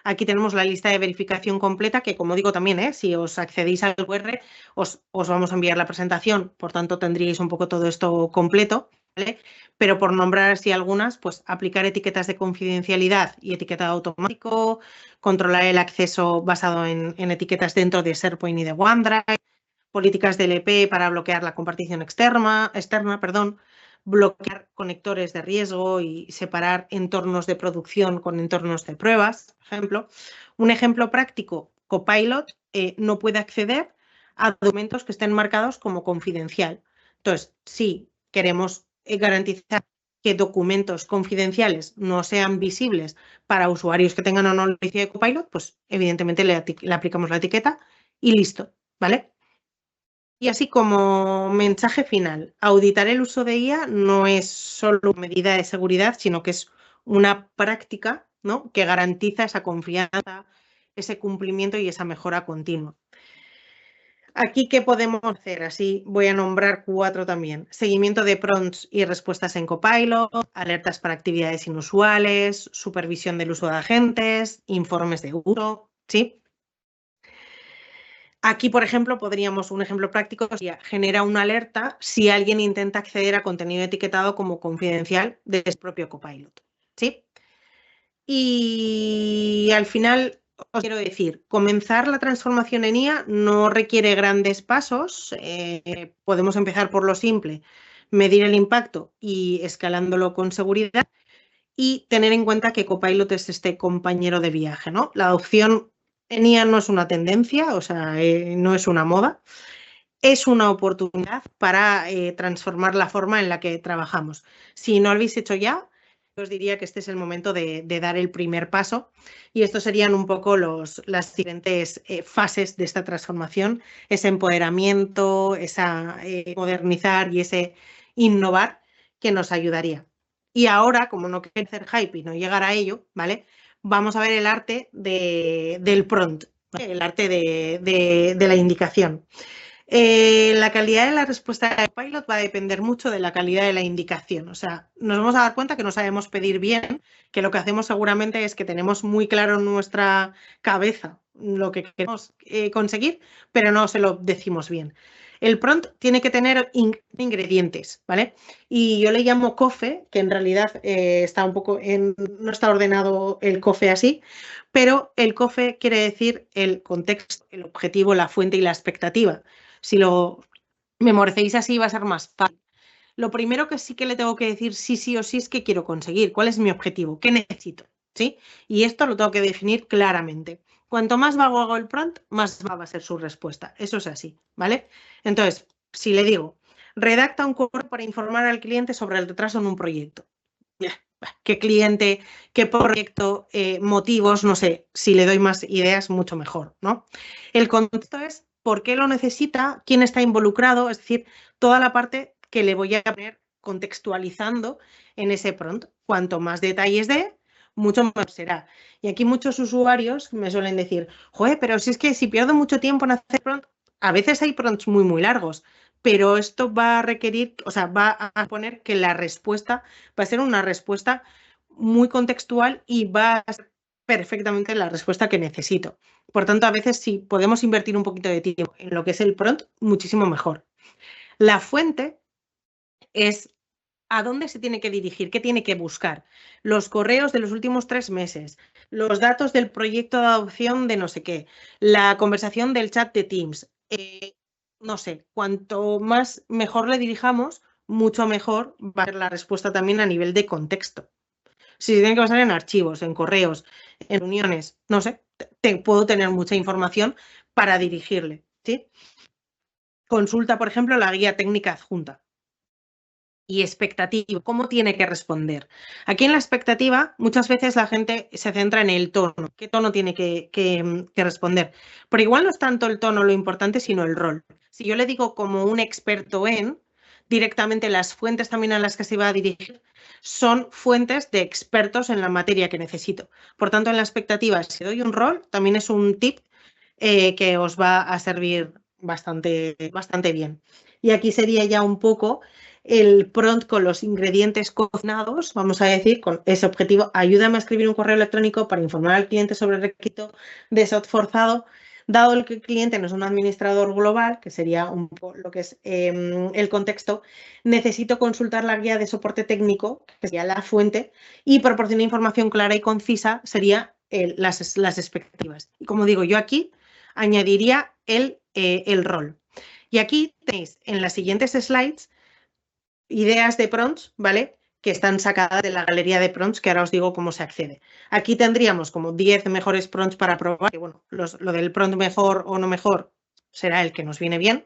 Speaker 2: aquí tenemos la lista de verificación completa que, como digo también, si os accedéis al QR, os vamos a enviar la presentación, por tanto tendríais un poco todo esto completo, ¿vale? Pero por nombrar así algunas, pues aplicar etiquetas de confidencialidad y etiquetado automático, controlar el acceso basado en etiquetas dentro de SharePoint y de OneDrive, políticas de LP para bloquear la compartición externa, bloquear conectores de riesgo y separar entornos de producción con entornos de pruebas, por ejemplo. Un ejemplo práctico, Copilot no puede acceder a documentos que estén marcados como confidencial. Entonces, si queremos garantizar que documentos confidenciales no sean visibles para usuarios que tengan una licencia de Copilot, pues evidentemente le aplicamos la etiqueta y listo, ¿vale? Y así como mensaje final, auditar el uso de IA no es solo una medida de seguridad, sino que es una práctica, ¿no?, que garantiza esa confianza, ese cumplimiento y esa mejora continua. Aquí, ¿qué podemos hacer? Así voy a nombrar 4 también. Seguimiento de prompts y respuestas en Copilot, alertas para actividades inusuales, supervisión del uso de agentes, informes de uso, ¿sí? Aquí, por ejemplo, un ejemplo práctico sería genera una alerta si alguien intenta acceder a contenido etiquetado como confidencial desde el propio Copilot, ¿sí? Y al final, os quiero decir, comenzar la transformación en IA no requiere grandes pasos. Podemos empezar por lo simple, medir el impacto y escalándolo con seguridad y tener en cuenta que Copilot es este compañero de viaje, ¿no? La adopción en IA no es una tendencia, o sea, no es una moda, es una oportunidad para transformar la forma en la que trabajamos. Si no lo habéis hecho ya, os diría que este es el momento de dar el primer paso y estos serían un poco las diferentes fases de esta transformación, ese empoderamiento, esa modernizar y ese innovar que nos ayudaría. Y ahora, como no quiero hacer hype y no llegar a ello, ¿vale? Vamos a ver el arte del prompt, ¿vale? El arte de la indicación. La calidad de la respuesta de Pilot va a depender mucho de la calidad de la indicación. O sea, nos vamos a dar cuenta que no sabemos pedir bien, que lo que hacemos seguramente es que tenemos muy claro en nuestra cabeza lo que queremos conseguir, pero no se lo decimos bien. El prompt tiene que tener ingredientes, ¿vale? Y yo le llamo COFE, que en realidad está un poco no está ordenado el COFE así, pero el COFE quiere decir el contexto, el objetivo, la fuente y la expectativa. Si lo memoricéis así va a ser más fácil. Lo primero que sí que le tengo que decir sí o sí es qué quiero conseguir, cuál es mi objetivo, qué necesito, ¿sí? Y esto lo tengo que definir claramente. Cuanto más vago hago el prompt, más va a ser su respuesta. Eso es así, ¿vale? Entonces, si le digo, redacta un correo para informar al cliente sobre el retraso en un proyecto. ¿Qué cliente, qué proyecto, motivos? No sé, si le doy más ideas, mucho mejor, ¿no? El contexto es por qué lo necesita, quién está involucrado, es decir, toda la parte que le voy a poner contextualizando en ese prompt. Cuanto más detalles dé, mucho mejor será. Y aquí muchos usuarios me suelen decir, joder, pero si es que si pierdo mucho tiempo en hacer prompt, a veces hay prompts muy largos, pero esto va a requerir, o sea, va a poner que la respuesta va a ser una respuesta muy contextual y va a ser perfectamente la respuesta que necesito. Por tanto, a veces si podemos invertir un poquito de tiempo en lo que es el prompt, muchísimo mejor. La fuente es a dónde se tiene que dirigir, qué tiene que buscar. Los correos de los últimos 3 meses, los datos del proyecto de adopción de no sé qué, la conversación del chat de Teams. No sé, cuanto más mejor le dirijamos, mucho mejor va a ser la respuesta también a nivel de contexto. si se tiene que basar en archivos, en correos, en reuniones, no sé, puedo tener mucha información para dirigirle, ¿sí? Consulta, por ejemplo, la guía técnica adjunta. Y expectativa, ¿cómo tiene que responder? Aquí en la expectativa muchas veces la gente se centra en el tono, qué tono tiene que responder. Pero igual no es tanto el tono lo importante, sino el rol. Si yo le digo como un experto en, directamente las fuentes también a las que se va a dirigir son fuentes de expertos en la materia que necesito. Por tanto, en la expectativa, si doy un rol, también es un tip que os va a servir bastante bien. Y aquí sería ya un poco el prompt con los ingredientes cocinados, vamos a decir, con ese objetivo: ayúdame a escribir un correo electrónico para informar al cliente sobre el requisito de SOT forzado, dado que el cliente no es un administrador global, que sería un poco lo que es el contexto. Necesito consultar la guía de soporte técnico, que sería la fuente, y proporcionar información clara y concisa, sería las expectativas. Y como digo, yo aquí añadiría el rol. Y aquí tenéis en las siguientes slides ideas de prompts, ¿vale? Que están sacadas de la galería de prompts, que ahora os digo cómo se accede. Aquí tendríamos como 10 mejores prompts para probar, que bueno, lo del prompt mejor o no mejor será el que nos viene bien.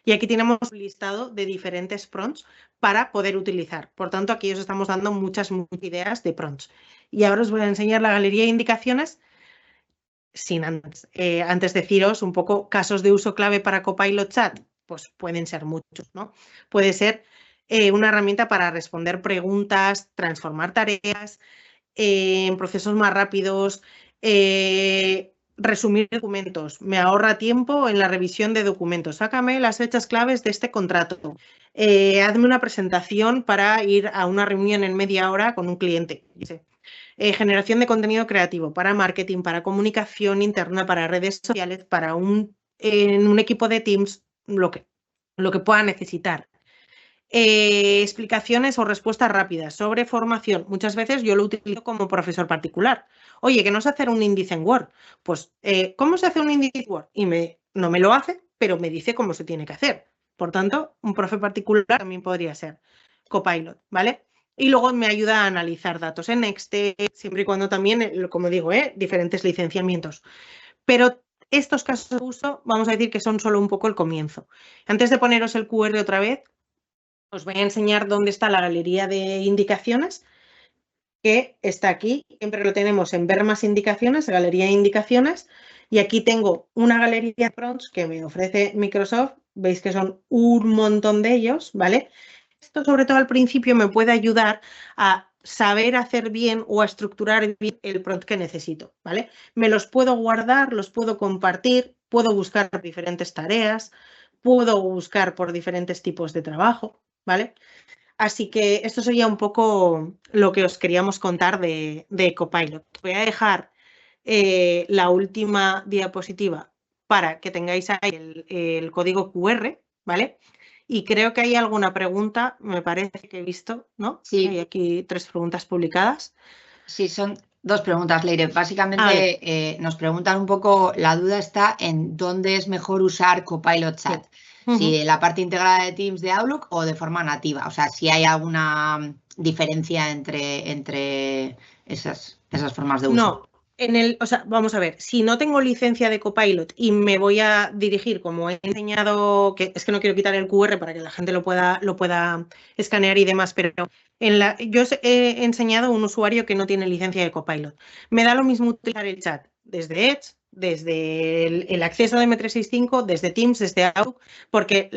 Speaker 2: Y aquí tenemos un listado de diferentes prompts para poder utilizar. Por tanto, aquí os estamos dando muchas ideas de prompts. Y ahora os voy a enseñar la galería de indicaciones sin antes deciros un poco casos de uso clave para Copilot Chat. Pues pueden ser muchos, ¿no? Puede ser una herramienta para responder preguntas, transformar tareas en procesos más rápidos, resumir documentos, me ahorra tiempo en la revisión de documentos, sácame las fechas claves de este contrato, hazme una presentación para ir a una reunión en media hora con un cliente. Generación de contenido creativo para marketing, para comunicación interna, para redes sociales, para en un equipo de Teams, lo que pueda necesitar. Explicaciones o respuestas rápidas sobre formación. Muchas veces yo lo utilizo como profesor particular. Oye, que no sé hacer un índice en Word. Pues, ¿cómo se hace un índice en Word? Y no me lo hace, pero me dice cómo se tiene que hacer. Por tanto, un profe particular también podría ser Copilot, ¿vale? Y luego me ayuda a analizar datos en Excel, siempre y cuando también, como digo, diferentes licenciamientos. Pero estos casos de uso, vamos a decir que son solo un poco el comienzo. Antes de poneros el QR otra vez, os voy a enseñar dónde está la galería de indicaciones, que está aquí. Siempre lo tenemos en ver más indicaciones, galería de indicaciones. Y aquí tengo una galería de prompts que me ofrece Microsoft. Veis que son un montón de ellos, ¿vale? Esto, sobre todo al principio, me puede ayudar a saber hacer bien o a estructurar bien el prompt que necesito, ¿vale? Me los puedo guardar, los puedo compartir, puedo buscar diferentes tareas, puedo buscar por diferentes tipos de trabajo, ¿vale? Así que esto sería un poco lo que os queríamos contar de Copilot. Voy a dejar la última diapositiva para que tengáis ahí el código QR, ¿vale? Y creo que hay alguna pregunta, me parece que he visto, ¿no?
Speaker 1: Sí.
Speaker 2: Hay aquí 3 preguntas publicadas.
Speaker 1: Sí, son 2 preguntas, Leire. Básicamente nos preguntan un poco, la duda está en dónde es mejor usar Copilot Chat. Sí. Si en la parte integrada de Teams de Outlook o de forma nativa. O sea, si hay alguna diferencia entre esas formas de uso.
Speaker 2: No. Vamos a ver, si no tengo licencia de Copilot y me voy a dirigir, como he enseñado, que es que no quiero quitar el QR para que la gente lo pueda escanear y demás, pero yo he enseñado a un usuario que no tiene licencia de Copilot. Me da lo mismo utilizar el chat desde Edge, desde el acceso de M365, desde Teams, desde Outlook, porque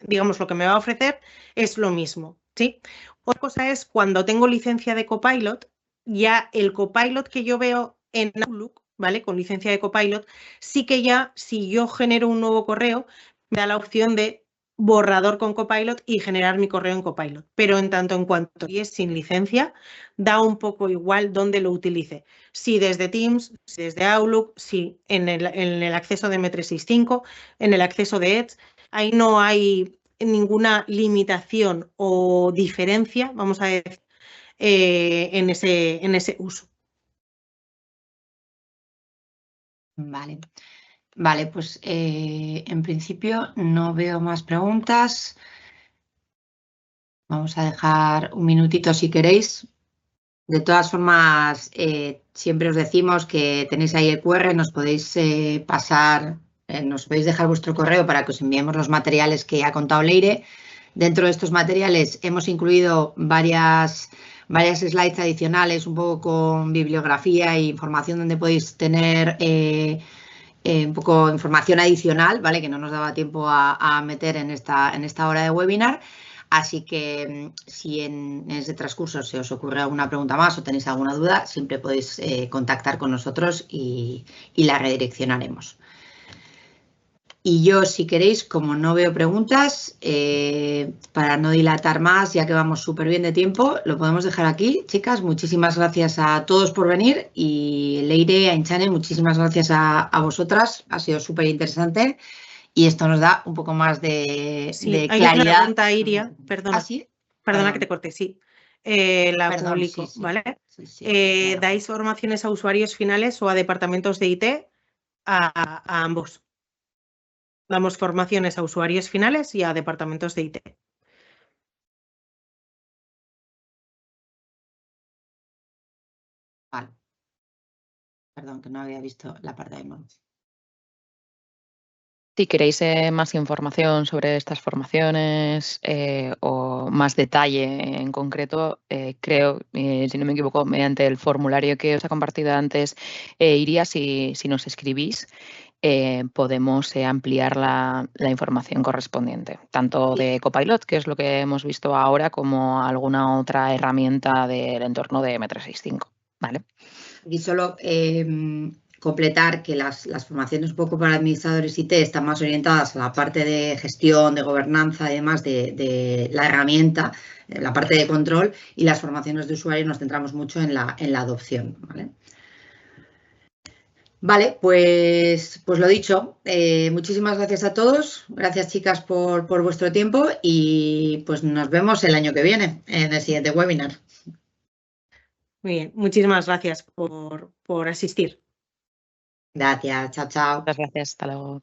Speaker 2: digamos, lo que me va a ofrecer es lo mismo, ¿sí? Otra cosa es cuando tengo licencia de Copilot, ya el Copilot que yo veo en Outlook, ¿vale? Con licencia de Copilot, sí que ya, si yo genero un nuevo correo, me da la opción de borrador con Copilot y generar mi correo en Copilot. Pero en tanto en cuanto es sin licencia, da un poco igual dónde lo utilice. Si desde Teams, si desde Outlook, si en el acceso de M365, en el acceso de Edge, ahí no hay ninguna limitación o diferencia, vamos a decir, en ese uso.
Speaker 1: Vale, pues en principio no veo más preguntas. Vamos a dejar un minutito si queréis De todas formas, siempre os decimos que tenéis ahí el QR, nos podéis pasar, nos podéis dejar vuestro correo para que os enviemos los materiales que ha contado Leire. Dentro de estos materiales hemos incluido varias slides adicionales, un poco con bibliografía e información donde podéis tener un poco información adicional, ¿vale? Que no nos daba tiempo a meter en esta hora de webinar. Así que si en ese transcurso se os ocurre alguna pregunta más o tenéis alguna duda, siempre podéis contactar con nosotros y la redireccionaremos. Y yo, si queréis, como no veo preguntas, para no dilatar más, ya que vamos súper bien de tiempo, lo podemos dejar aquí. Chicas, muchísimas gracias a todos por venir y Leire, Ainchane, muchísimas gracias a vosotras. Ha sido súper interesante y esto nos da un poco más de claridad.
Speaker 2: Hay una pregunta, Iria, perdona.
Speaker 1: ¿Ah, sí?
Speaker 2: Perdona que te corte, sí. La publico, sí. ¿Vale? Sí, claro. ¿Dais formaciones a usuarios finales o a departamentos de IT? A ambos. Damos formaciones a usuarios finales y a departamentos de IT.
Speaker 1: Vale. Perdón, que no había visto la parte de móvil.
Speaker 3: Si queréis más información sobre estas formaciones o más detalle en concreto, creo, si no me equivoco, mediante el formulario que os he compartido antes, Iria, si nos escribís, podemos ampliar la información correspondiente, tanto de Copilot, que es lo que hemos visto ahora, como alguna otra herramienta del entorno de M365. ¿Vale?
Speaker 1: Y solo completar que las formaciones un poco para administradores IT están más orientadas a la parte de gestión, de gobernanza y demás de la herramienta, la parte de control, y las formaciones de usuario nos centramos mucho en la adopción. Vale, pues lo dicho, muchísimas gracias a todos, gracias chicas por vuestro tiempo y pues nos vemos el año que viene en el siguiente webinar.
Speaker 2: Muy bien, muchísimas gracias por asistir.
Speaker 1: Gracias, chao, chao.
Speaker 3: Muchas gracias, hasta luego.